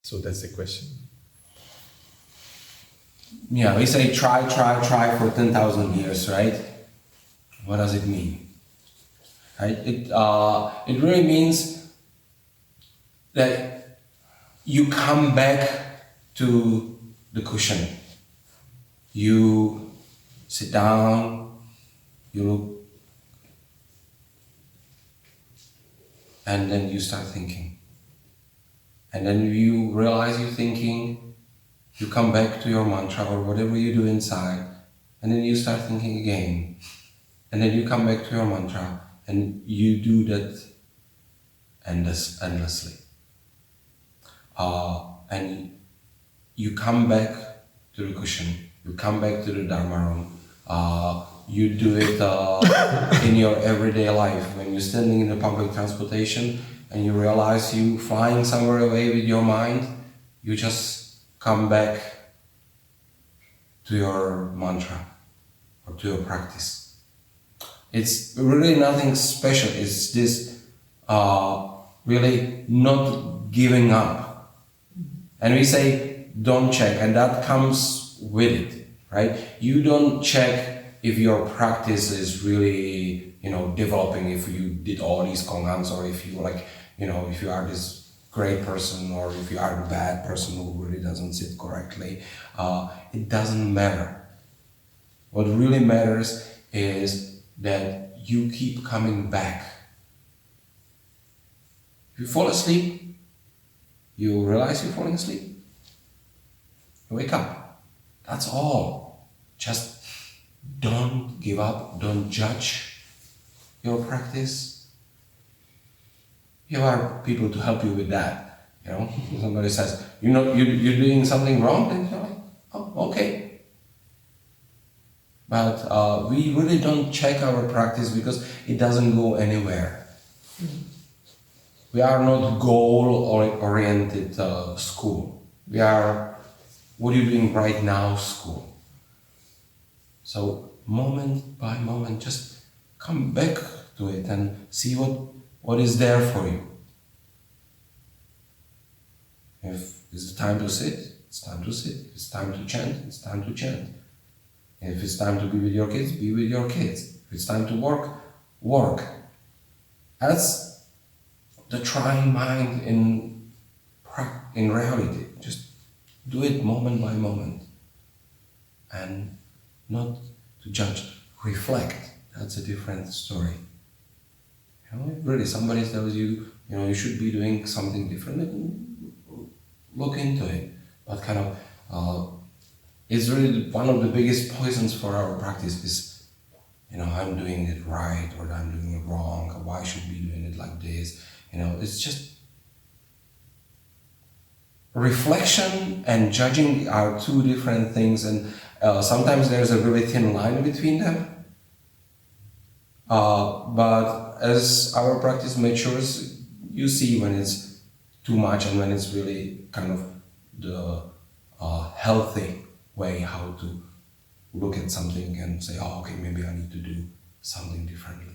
So that's the question. Yeah, we say try for 10,000 years, right? What does it mean? Right? It really means that you come back to the cushion. You sit down, you look, and then you start thinking. And then you realize you're thinking, you come back to your mantra or whatever you do inside, and then you start thinking again. And then you come back to your mantra, and you do that endlessly. And you come back to the cushion, you come back to the Dharma room, you do it in your everyday life. When you're standing in the public transportation and you realize you flying somewhere away with your mind, you just come back to your mantra or to your practice. It's really nothing special. It's this really not giving up. And we say don't check, and that comes with it, right? You don't check if your practice is really, developing, if you did all these konghans, or if you if you are this great person, or if you are a bad person who really doesn't sit correctly. It doesn't matter. What really matters is that you keep coming back. If you fall asleep, you realize you're falling asleep. You wake up. That's all. Just don't give up. Don't judge your practice. You have people to help you with that. Somebody says, you're doing something wrong, then you're like, oh, okay. But we really don't check our practice because it doesn't go anywhere. We are not goal-oriented school. We are, what are you doing right now school. So moment by moment, just come back to it and see what is there for you. If it's time to sit, it's time to sit. If it's time to chant, it's time to chant. If it's time to be with your kids, be with your kids. If it's time to work, work. That's the trying mind in reality. Just do it moment by moment. And not to judge, reflect. That's a different story. Really, somebody tells you, you should be doing something different, look into it. But it's really one of the biggest poisons for our practice is, I'm doing it right or I'm doing it wrong, or why should we be doing it like this? It's just reflection and judging are two different things, and sometimes there's a really thin line between them. But as our practice matures, you see when it's too much and when it's really the healthy way how to look at something and say, oh, okay, maybe I need to do something differently.